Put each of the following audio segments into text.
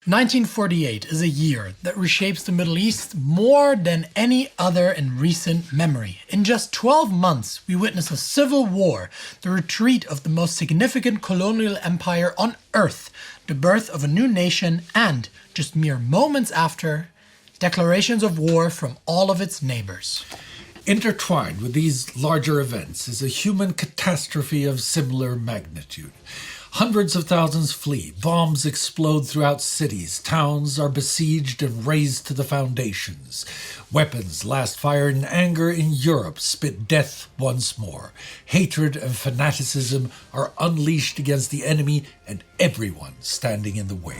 1948 is a year that reshapes the Middle East more than any other in recent memory. In just 12 months, we witness a civil war, the retreat of the most significant colonial empire on Earth, the birth of a new nation, and, just mere moments after, declarations of war from all of its neighbors. Intertwined with these larger events is a human catastrophe of similar magnitude. Hundreds of thousands flee, bombs explode throughout cities, towns are besieged and razed to the foundations. Weapons last fire in anger in Europe spit death once more. Hatred and fanaticism are unleashed against the enemy and everyone standing in the way.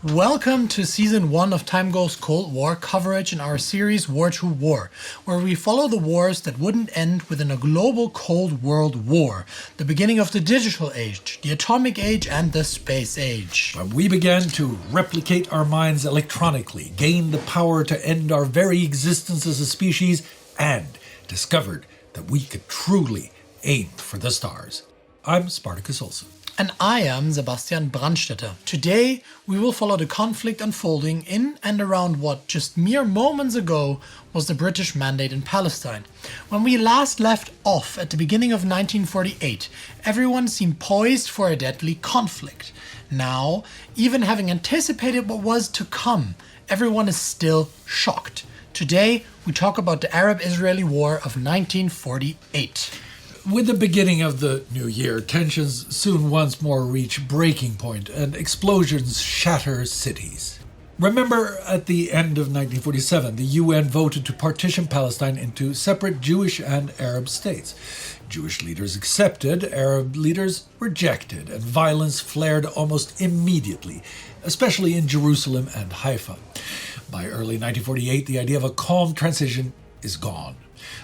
Welcome to Season 1 of TimeGhost Cold War coverage in our series War, where we follow the wars that wouldn't end within a global Cold World War, the beginning of the digital age, the atomic age, and the space age. When we began to replicate our minds electronically, gained the power to end our very existence as a species, and discovered that we could truly aim for the stars. I'm Spartacus Olsson. And I am Sebastian Brandstetter. Today, we will follow the conflict unfolding in and around what just mere moments ago was the British mandate in Palestine. When we last left off at the beginning of 1948, everyone seemed poised for a deadly conflict. Now, even having anticipated what was to come, everyone is still shocked. Today, we talk about the Arab-Israeli War of 1948. With the beginning of the new year, tensions soon once more reach breaking point and explosions shatter cities. Remember, at the end of 1947, the UN voted to partition Palestine into separate Jewish and Arab states. Jewish leaders accepted, Arab leaders rejected, and violence flared almost immediately, especially in Jerusalem and Haifa. By early 1948, the idea of a calm transition is gone.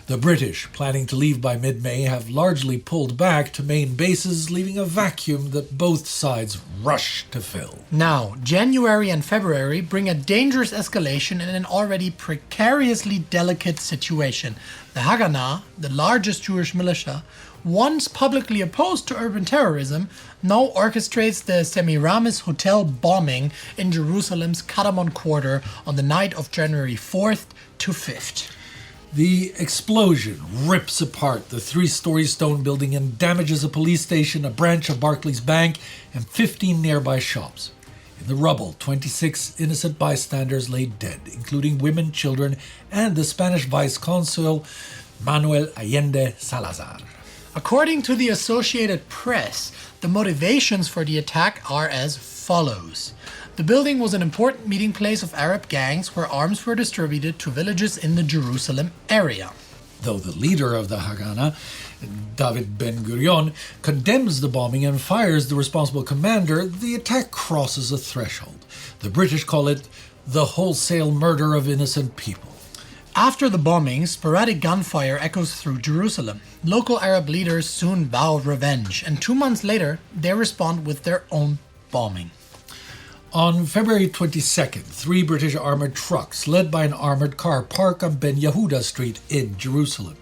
The British, planning to leave by mid-May, have largely pulled back to main bases, leaving a vacuum that both sides rush to fill. Now, January and February bring a dangerous escalation in an already precariously delicate situation. The Haganah, the largest Jewish militia, once publicly opposed to urban terrorism, now orchestrates the Semiramis Hotel bombing in Jerusalem's Kadamon quarter on the night of January 4th to 5th. The explosion rips apart the three-story stone building and damages a police station, a branch of Barclays Bank, and 15 nearby shops. In the rubble, 26 innocent bystanders lay dead, including women, children, and the Spanish vice-consul Manuel Allende Salazar. According to the Associated Press, the motivations for the attack are as follows. The building was an important meeting place of Arab gangs where arms were distributed to villages in the Jerusalem area. Though the leader of the Haganah, David Ben-Gurion, condemns the bombing and fires the responsible commander, the attack crosses a threshold. The British call it the wholesale murder of innocent people. After the bombing, sporadic gunfire echoes through Jerusalem. Local Arab leaders soon vow revenge, and 2 months later, they respond with their own bombing. On February 22nd, 3 British armored trucks, led by an armored car, park on Ben Yehuda Street in Jerusalem.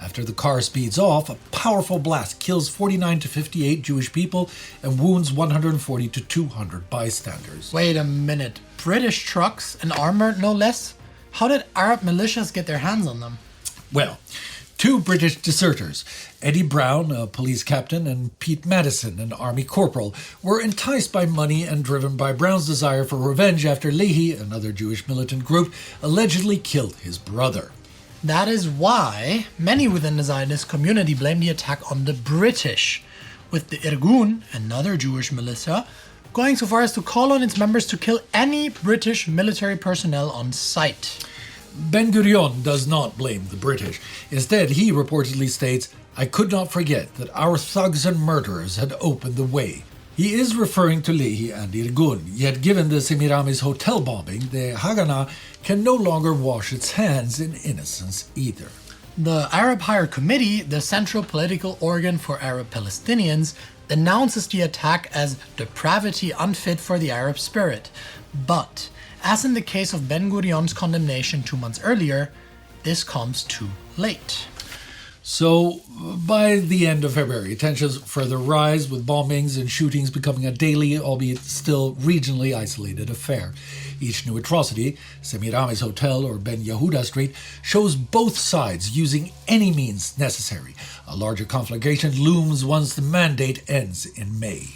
After the car speeds off, a powerful blast kills 49 to 58 Jewish people and wounds 140 to 200 bystanders. Wait a minute. British trucks and armored no less? How did Arab militias get their hands on them? Well, 2 British deserters, Eddie Brown, a police captain, and Pete Madison, an army corporal, were enticed by money and driven by Brown's desire for revenge after Leahy, another Jewish militant group, allegedly killed his brother. That is why many within the Zionist community blame the attack on the British, with the Irgun, another Jewish militia, going so far as to call on its members to kill any British military personnel on sight. Ben-Gurion does not blame the British. Instead, he reportedly states, "I could not forget that our thugs and murderers had opened the way." He is referring to Leahy and Irgun, yet given the Semiramis hotel bombing, the Haganah can no longer wash its hands in innocence either. The Arab Higher Committee, the central political organ for Arab Palestinians, denounces the attack as depravity unfit for the Arab spirit. But, as in the case of Ben-Gurion's condemnation 2 months earlier, this comes too late. So, by the end of February, tensions further rise, with bombings and shootings becoming a daily, albeit still regionally isolated affair. Each new atrocity, Semiramis Hotel or Ben Yehuda Street, shows both sides using any means necessary. A larger conflagration looms once the mandate ends in May.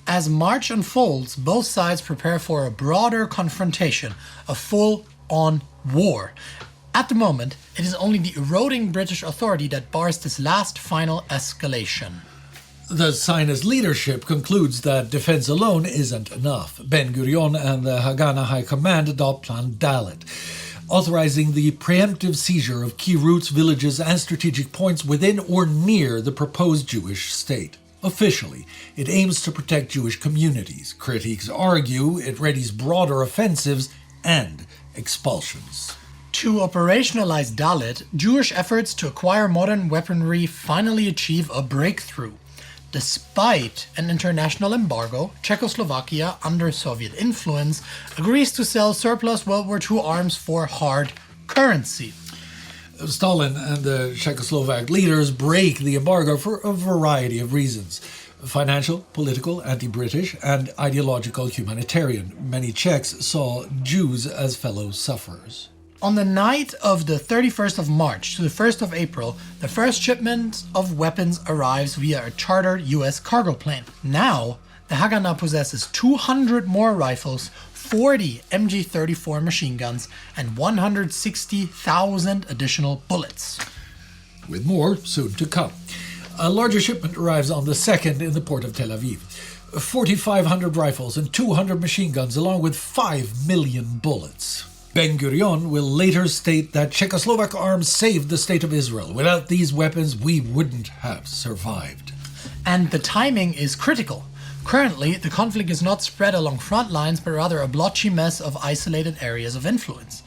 As March unfolds, both sides prepare for a broader confrontation, a full-on war. At the moment, it is only the eroding British authority that bars this last final escalation. The Zionist leadership concludes that defense alone isn't enough. Ben-Gurion and the Haganah High Command adopt Plan Dalet, authorizing the preemptive seizure of key routes, villages, and strategic points within or near the proposed Jewish state. Officially, it aims to protect Jewish communities. Critics argue it readies broader offensives and expulsions. To operationalize Dalet, Jewish efforts to acquire modern weaponry finally achieve a breakthrough. Despite an international embargo, Czechoslovakia, under Soviet influence, agrees to sell surplus World War II arms for hard currency. Stalin and the Czechoslovak leaders break the embargo for a variety of reasons. Financial, political, anti-British, and ideological humanitarian. Many Czechs saw Jews as fellow sufferers. On the night of the 31st of March to the 1st of April, the first shipment of weapons arrives via a chartered US cargo plane. Now, the Haganah possesses 200 more rifles, 40 MG-34 machine guns, and 160,000 additional bullets. With more soon to come. A larger shipment arrives on the 2nd in the port of Tel Aviv. 4,500 rifles and 200 machine guns, along with 5 million bullets. Ben-Gurion will later state that Czechoslovak arms saved the state of Israel. Without these weapons, we wouldn't have survived. And the timing is critical. Currently, the conflict is not spread along front lines, but rather a blotchy mess of isolated areas of influence.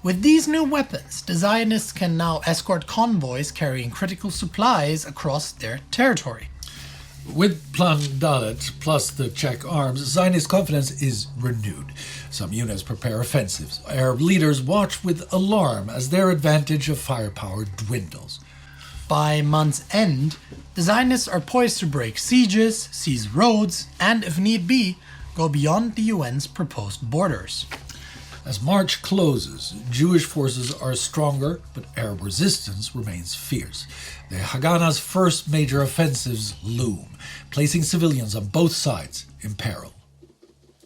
With these new weapons, the Zionists can now escort convoys carrying critical supplies across their territory. With Plan Dalet plus the Czech arms, Zionist confidence is renewed. Some units prepare offensives. Arab leaders watch with alarm as their advantage of firepower dwindles. By month's end, the Zionists are poised to break sieges, seize roads, and, if need be, go beyond the UN's proposed borders. As March closes, Jewish forces are stronger, but Arab resistance remains fierce. The Haganah's first major offensives loom, placing civilians on both sides in peril.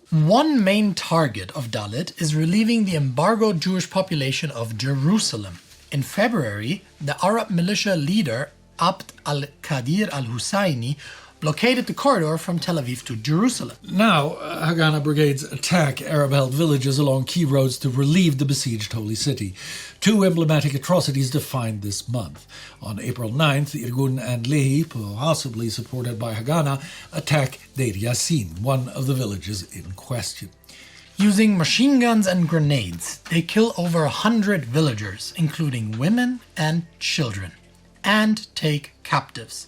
One main target of Dalet is relieving the embargoed Jewish population of Jerusalem. In February, the Arab militia leader Abd al-Qadir al-Husayni blockaded the corridor from Tel Aviv to Jerusalem. Now, Haganah brigades attack Arab-held villages along key roads to relieve the besieged Holy City. Two emblematic atrocities defined this month. On April 9th, Irgun and Lehi, possibly supported by Haganah, attack Deir Yassin, one of the villages in question. Using machine guns and grenades, they kill over 100 villagers, including women and children, and take captives.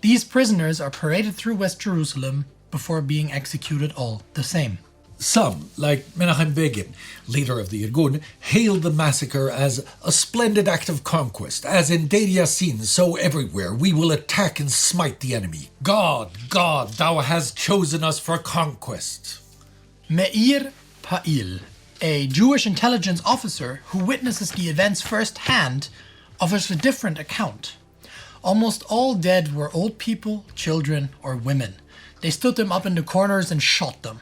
These prisoners are paraded through West Jerusalem before being executed all the same. Some, like Menachem Begin, leader of the Irgun, hailed the massacre as a splendid act of conquest. As in Deir Yassin, so everywhere, we will attack and smite the enemy. God, God, thou hast chosen us for conquest. Meir Pa'il, a Jewish intelligence officer who witnesses the events firsthand, offers a different account. Almost all dead were old people, children, or women. They stood them up in the corners and shot them.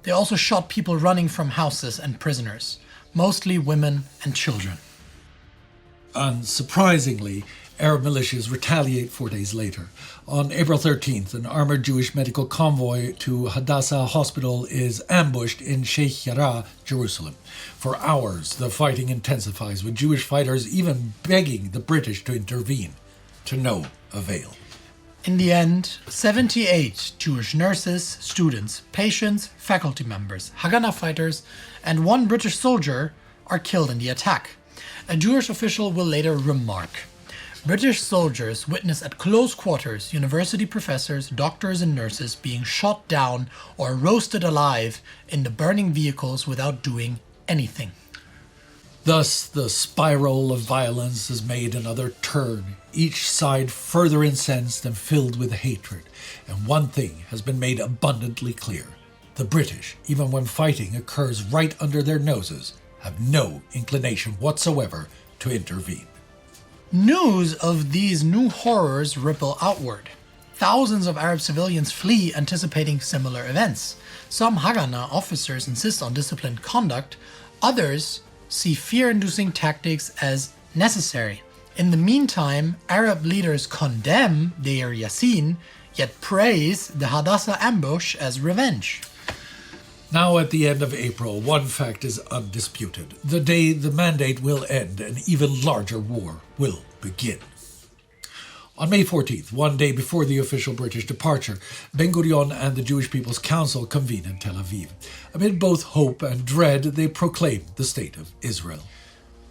They also shot people running from houses and prisoners, mostly women and children. Unsurprisingly, Arab militias retaliate 4 days later. On April 13th, an armored Jewish medical convoy to Hadassah Hospital is ambushed in Sheikh Jarrah, Jerusalem. For hours, the fighting intensifies, with Jewish fighters even begging the British to intervene. To no avail. In the end, 78 Jewish nurses, students, patients, faculty members, Haganah fighters, and one British soldier are killed in the attack. A Jewish official will later remark, British soldiers witness at close quarters university professors, doctors, and nurses being shot down or roasted alive in the burning vehicles without doing anything. Thus, the spiral of violence has made another turn, each side further incensed and filled with hatred. And one thing has been made abundantly clear. The British, even when fighting occurs right under their noses, have no inclination whatsoever to intervene. News of these new horrors ripple outward. Thousands of Arab civilians flee anticipating similar events. Some Haganah officers insist on disciplined conduct, others see fear-inducing tactics as necessary. In the meantime, Arab leaders condemn Deir Yassin, yet praise the Hadassah ambush as revenge. Now at the end of April, one fact is undisputed. The day the mandate will end, an even larger war will begin. On May 14th, one day before the official British departure, Ben-Gurion and the Jewish People's Council convene in Tel Aviv. Amid both hope and dread, they proclaim the State of Israel.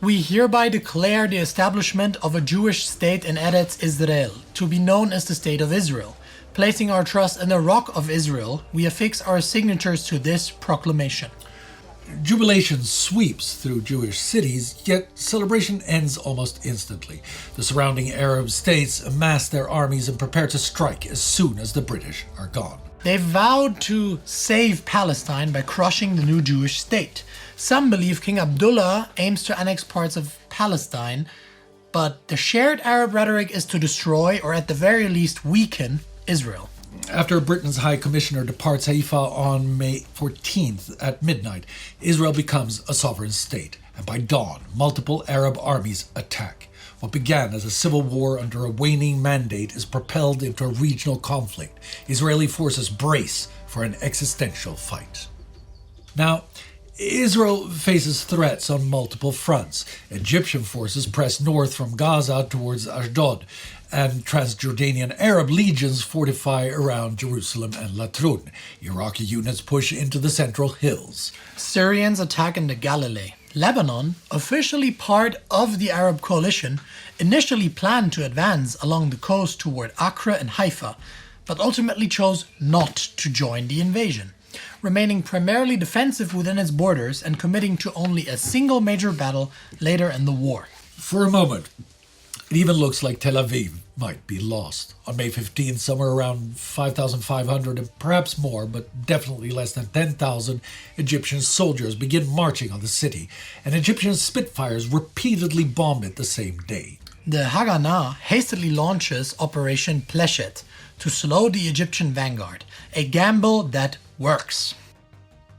We hereby declare the establishment of a Jewish state in Eretz Israel, to be known as the State of Israel. Placing our trust in the Rock of Israel, we affix our signatures to this proclamation. Jubilation sweeps through Jewish cities, yet celebration ends almost instantly. The surrounding Arab states amass their armies and prepare to strike as soon as the British are gone. They vowed to save Palestine by crushing the new Jewish state. Some believe King Abdullah aims to annex parts of Palestine, but the shared Arab rhetoric is to destroy, or at the very least weaken, Israel. After Britain's High Commissioner departs Haifa on May 14th at midnight, Israel becomes a sovereign state, and by dawn, multiple Arab armies attack. What began as a civil war under a waning mandate is propelled into a regional conflict. Israeli forces brace for an existential fight. Now, Israel faces threats on multiple fronts. Egyptian forces press north from Gaza towards Ashdod, and Transjordanian Arab legions fortify around Jerusalem and Latrun. Iraqi units push into the central hills. Syrians attack in the Galilee. Lebanon, officially part of the Arab coalition, initially planned to advance along the coast toward Acre and Haifa, but ultimately chose not to join the invasion, remaining primarily defensive within its borders and committing to only a single major battle later in the war. For a moment, it even looks like Tel Aviv might be lost. On May 15th, somewhere around 5,500 and perhaps more, but definitely less than 10,000 Egyptian soldiers begin marching on the city, and Egyptian Spitfires repeatedly bomb it the same day. The Haganah hastily launches Operation Pleshet to slow the Egyptian vanguard, a gamble that works.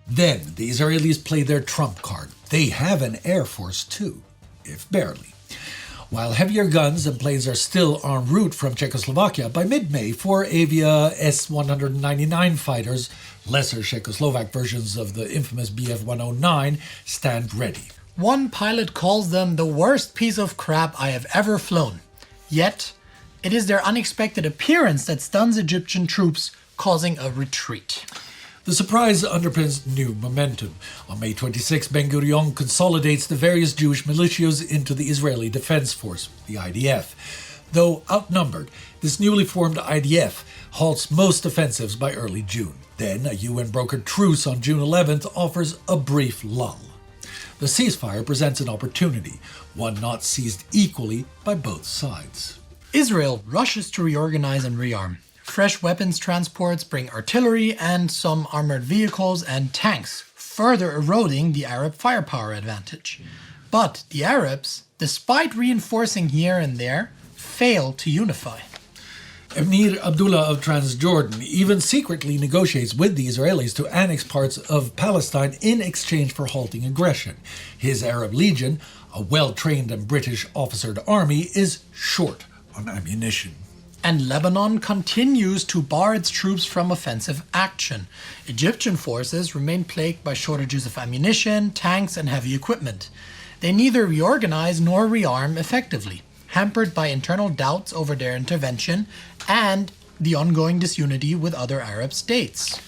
Then the Israelis play their trump card. They have an air force too, if barely. While heavier guns and planes are still en route from Czechoslovakia, by mid-May, 4 Avia S-199 fighters, lesser Czechoslovak versions of the infamous Bf-109, stand ready. One pilot calls them the worst piece of crap I have ever flown. Yet, it is their unexpected appearance that stuns Egyptian troops, causing a retreat. The surprise underpins new momentum. On May 26, Ben-Gurion consolidates the various Jewish militias into the Israeli Defense Force, the IDF. Though outnumbered, this newly formed IDF halts most offensives by early June. Then, a UN-brokered truce on June 11th offers a brief lull. The ceasefire presents an opportunity, one not seized equally by both sides. Israel rushes to reorganize and rearm. Fresh weapons transports bring artillery and some armored vehicles and tanks, further eroding the Arab firepower advantage. But the Arabs, despite reinforcing here and there, fail to unify. Emir Abdullah of Transjordan even secretly negotiates with the Israelis to annex parts of Palestine in exchange for halting aggression. His Arab Legion, a well-trained and British officered army, is short on ammunition. And Lebanon continues to bar its troops from offensive action. Egyptian forces remain plagued by shortages of ammunition, tanks, and heavy equipment. They neither reorganize nor rearm effectively, hampered by internal doubts over their intervention and the ongoing disunity with other Arab states.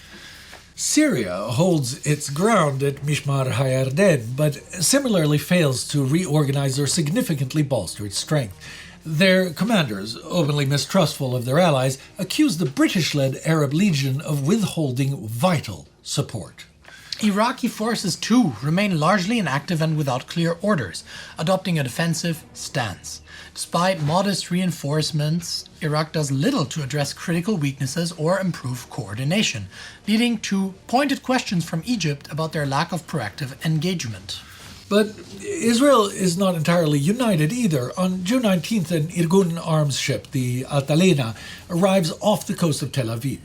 Syria holds its ground at Mishmar HaYarden, but similarly fails to reorganize or significantly bolster its strength. Their commanders, openly mistrustful of their allies, accuse the British-led Arab Legion of withholding vital support. Iraqi forces too remain largely inactive and without clear orders, adopting a defensive stance. Despite modest reinforcements, Iraq does little to address critical weaknesses or improve coordination, leading to pointed questions from Egypt about their lack of proactive engagement. But Israel is not entirely united either. On June 19th, an Irgun arms ship, the Altalena, arrives off the coast of Tel Aviv.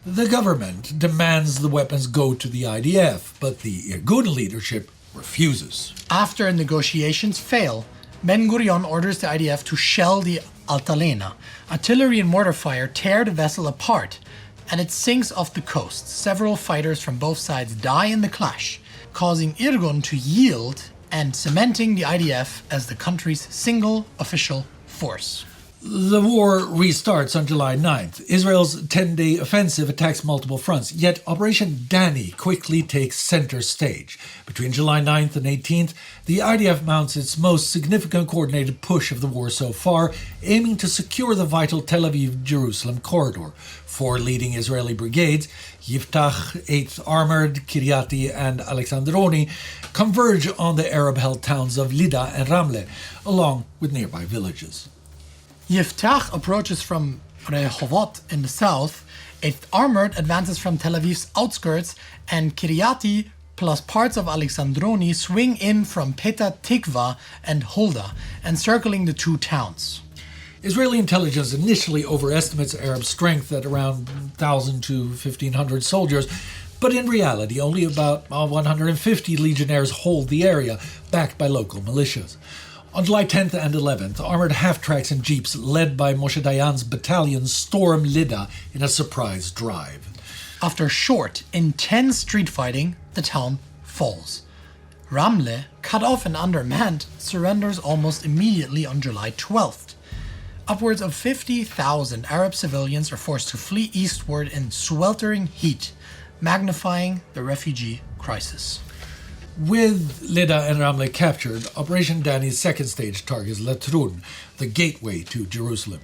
The government demands the weapons go to the IDF, but the Irgun leadership refuses. After negotiations fail, Ben-Gurion orders the IDF to shell the Altalena. Artillery and mortar fire tear the vessel apart, and it sinks off the coast. Several fighters from both sides die in the clash, causing Irgun to yield and cementing the IDF as the country's single official force. The war restarts on July 9th. Israel's 10-day offensive attacks multiple fronts, yet Operation Dani quickly takes center stage. Between July 9th and 18th, the IDF mounts its most significant coordinated push of the war so far, aiming to secure the vital Tel Aviv-Jerusalem corridor. 4 leading Israeli brigades, Yiftach, 8th Armored, Kiryati, and Alexandroni, converge on the Arab-held towns of Lida and Ramle, along with nearby villages. Yiftach approaches from Rehovot in the south, 8th Armored advances from Tel Aviv's outskirts, and Kiryati plus parts of Alexandroni swing in from Petah Tikva and Hulda, encircling the 2 towns. Israeli intelligence initially overestimates Arab strength at around 1,000 to 1,500 soldiers, but in reality only about 150 legionnaires hold the area, backed by local militias. On July 10th and 11th, armored half-tracks and jeeps led by Moshe Dayan's battalion storm Lida in a surprise drive. After short, intense street fighting, the town falls. Ramle, cut off and undermanned, surrenders almost immediately on July 12th. Upwards of 50,000 Arab civilians are forced to flee eastward in sweltering heat, magnifying the refugee crisis. With Lida and Ramle captured, Operation Dani's second stage targets Latrun, the gateway to Jerusalem.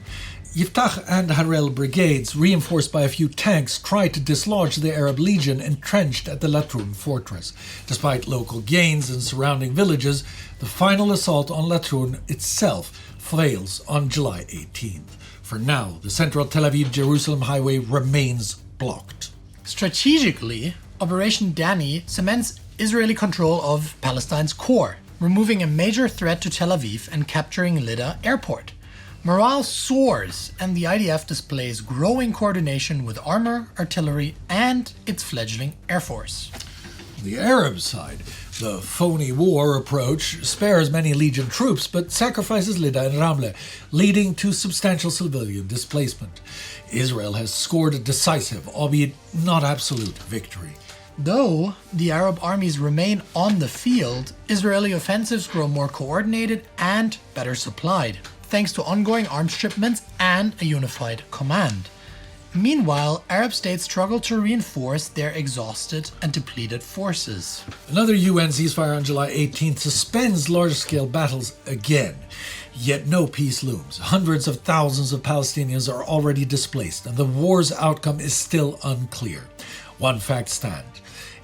Yiftach and Harel brigades, reinforced by a few tanks, tried to dislodge the Arab legion entrenched at the Latrun fortress. Despite local gains in surrounding villages, the final assault on Latrun itself fails on July 18th. For now, the central Tel Aviv-Jerusalem highway remains blocked. Strategically, Operation Dani cements Israeli control of Palestine's core, removing a major threat to Tel Aviv and capturing Lida airport. Morale soars, and the IDF displays growing coordination with armor, artillery, and its fledgling air force. On the Arab side, the phony war approach spares many legion troops but sacrifices Lida and Ramle, leading to substantial civilian displacement. Israel has scored a decisive, albeit not absolute, victory. Though the Arab armies remain on the field, Israeli offensives grow more coordinated and better supplied, thanks to ongoing arms shipments and a unified command. Meanwhile, Arab states struggle to reinforce their exhausted and depleted forces. Another UN ceasefire on July 18th suspends large-scale battles again. Yet no peace looms. Hundreds of thousands of Palestinians are already displaced, and the war's outcome is still unclear. One fact stands.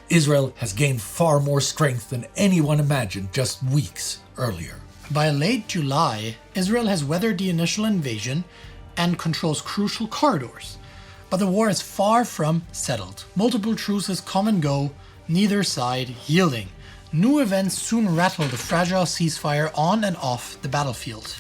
Israel has gained far more strength than anyone imagined just weeks earlier. By late July, Israel has weathered the initial invasion and controls crucial corridors. But the war is far from settled. Multiple truces come and go, neither side yielding. New events soon rattle the fragile ceasefire on and off the battlefield.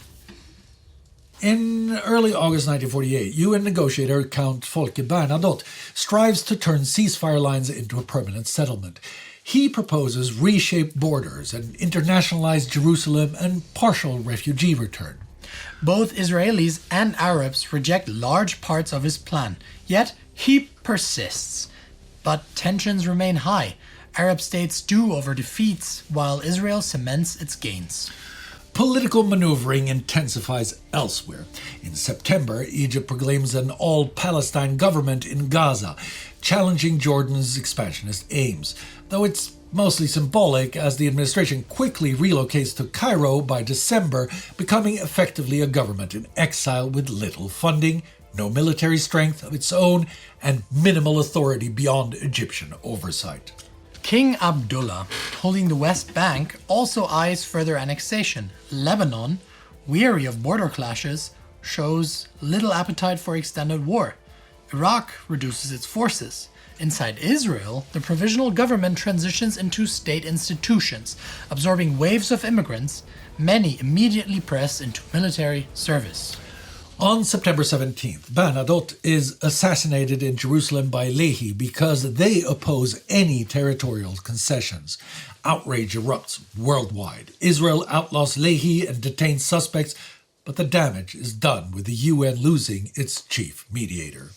In early August 1948, UN negotiator Count Folke Bernadotte strives to turn ceasefire lines into a permanent settlement. He proposes reshaped borders, an internationalized Jerusalem, and partial refugee return. Both Israelis and Arabs reject large parts of his plan, yet he persists. But tensions remain high. Arab states stew over defeats, while Israel cements its gains. Political maneuvering intensifies elsewhere. In September, Egypt proclaims an all-Palestine government in Gaza, challenging Jordan's expansionist aims, though it's mostly symbolic as the administration quickly relocates to Cairo by December, becoming effectively a government in exile with little funding, no military strength of its own, and minimal authority beyond Egyptian oversight. King Abdullah, holding the West Bank, also eyes further annexation. Lebanon, weary of border clashes, shows little appetite for extended war. Iraq reduces its forces. Inside Israel, the provisional government transitions into state institutions, absorbing waves of immigrants. Many immediately press into military service. On September 17th, Bernadotte is assassinated in Jerusalem by Lehi because they oppose any territorial concessions. Outrage erupts worldwide. Israel outlaws Lehi and detains suspects, but the damage is done with the UN losing its chief mediator.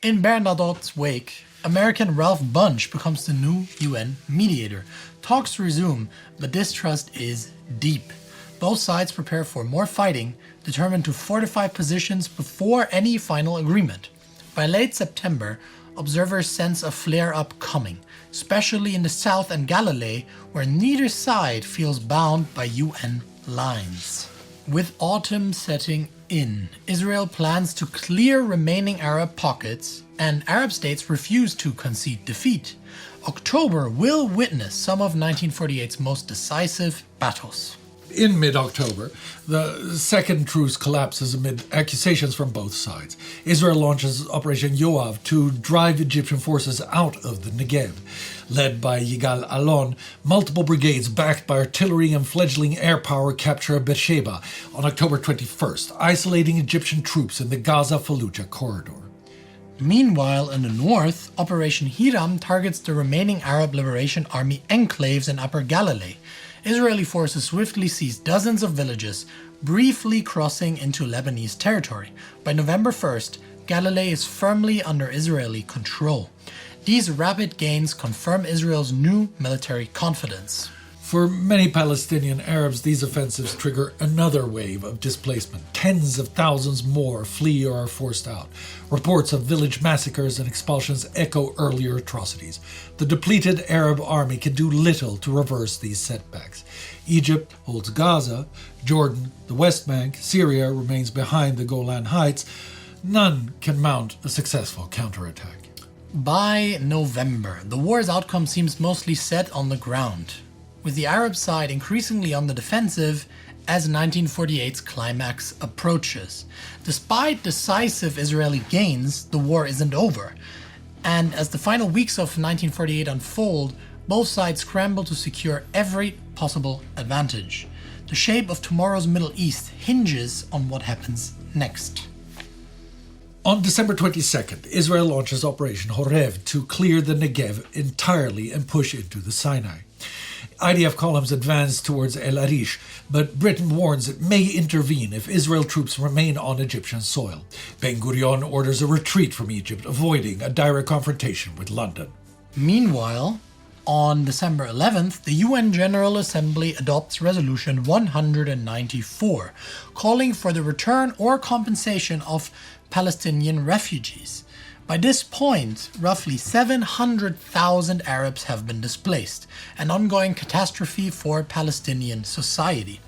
In Bernadotte's wake, American Ralph Bunche becomes the new UN mediator. Talks resume, but distrust is deep. Both sides prepare for more fighting, determined to fortify positions before any final agreement. By late September, observers sense a flare-up coming, especially in the south and Galilee, where neither side feels bound by UN lines. With autumn setting in, Israel plans to clear remaining Arab pockets, and Arab states refuse to concede defeat. October will witness some of 1948's most decisive battles. In mid-October, the second truce collapses amid accusations from both sides. Israel launches Operation Yoav to drive Egyptian forces out of the Negev. Led by Yigal Allon, multiple brigades backed by artillery and fledgling air power capture Beersheba on October 21st, isolating Egyptian troops in the Gaza-Fallujah corridor. Meanwhile, in the north, Operation Hiram targets the remaining Arab Liberation Army enclaves in Upper Galilee. Israeli forces swiftly seize dozens of villages, briefly crossing into Lebanese territory. By November 1st, Galilee is firmly under Israeli control. These rapid gains confirm Israel's new military confidence. For many Palestinian Arabs, these offensives trigger another wave of displacement. Tens of thousands more flee or are forced out. Reports of village massacres and expulsions echo earlier atrocities. The depleted Arab army can do little to reverse these setbacks. Egypt holds Gaza, Jordan, the West Bank, Syria remains behind the Golan Heights. None can mount a successful counterattack. By November, the war's outcome seems mostly set on the ground, with the Arab side increasingly on the defensive as 1948's climax approaches. Despite decisive Israeli gains, the war isn't over, and as the final weeks of 1948 unfold, both sides scramble to secure every possible advantage. The shape of tomorrow's Middle East hinges on what happens next. On December 22nd, Israel launches Operation Horev to clear the Negev entirely and push into the Sinai. IDF columns advance towards El Arish, but Britain warns it may intervene if Israel troops remain on Egyptian soil. Ben-Gurion orders a retreat from Egypt, avoiding a direct confrontation with London. Meanwhile, on December 11th, the UN General Assembly adopts Resolution 194, calling for the return or compensation of Palestinian refugees. By this point, roughly 700,000 Arabs have been displaced, an ongoing catastrophe for Palestinian society.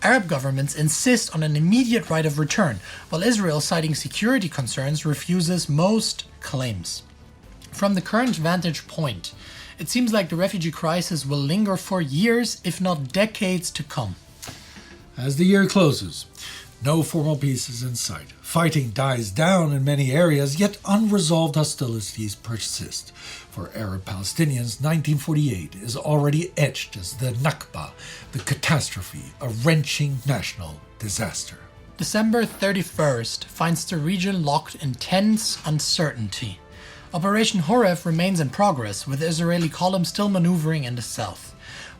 Arab governments insist on an immediate right of return, while Israel, citing security concerns, refuses most claims. From the current vantage point, it seems like the refugee crisis will linger for years, if not decades, to come. As the year closes, no formal peace is in sight. Fighting dies down in many areas, yet unresolved hostilities persist. For Arab Palestinians, 1948 is already etched as the Nakba, the catastrophe, a wrenching national disaster. December 31st finds the region locked in tense uncertainty. Operation Horev remains in progress, with Israeli columns still maneuvering in the south.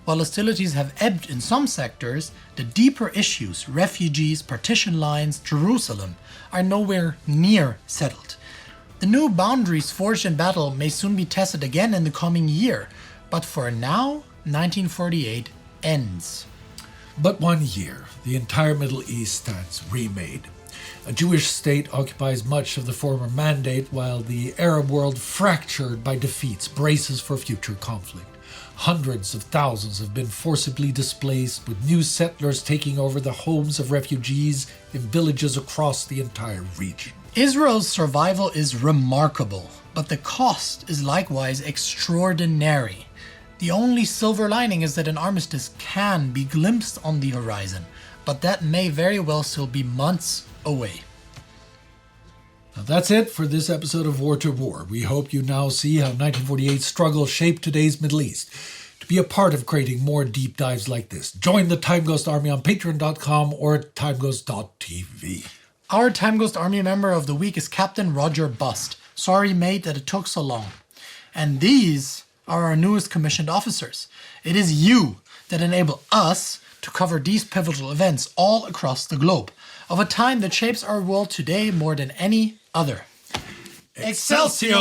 While hostilities have ebbed in some sectors, the deeper issues, refugees, partition lines, Jerusalem, are nowhere near settled. The new boundaries forged in battle may soon be tested again in the coming year, but for now, 1948 ends. But 1 year, the entire Middle East stands remade. A Jewish state occupies much of the former mandate, while the Arab world, fractured by defeats, braces for future conflict. Hundreds of thousands have been forcibly displaced, with new settlers taking over the homes of refugees in villages across the entire region. Israel's survival is remarkable, but the cost is likewise extraordinary. The only silver lining is that an armistice can be glimpsed on the horizon, but that may very well still be months away. Now that's it for this episode of War to War. We hope you now see how 1948's struggle shaped today's Middle East. To be a part of creating more deep dives like this, join the TimeGhost Army on patreon.com or at timeghost.tv. Our TimeGhost Army member of the week is Captain Roger Bust. Sorry, mate, that it took so long. And these are our newest commissioned officers. It is you that enable us to cover these pivotal events all across the globe, of a time that shapes our world today more than any other. Excelsior!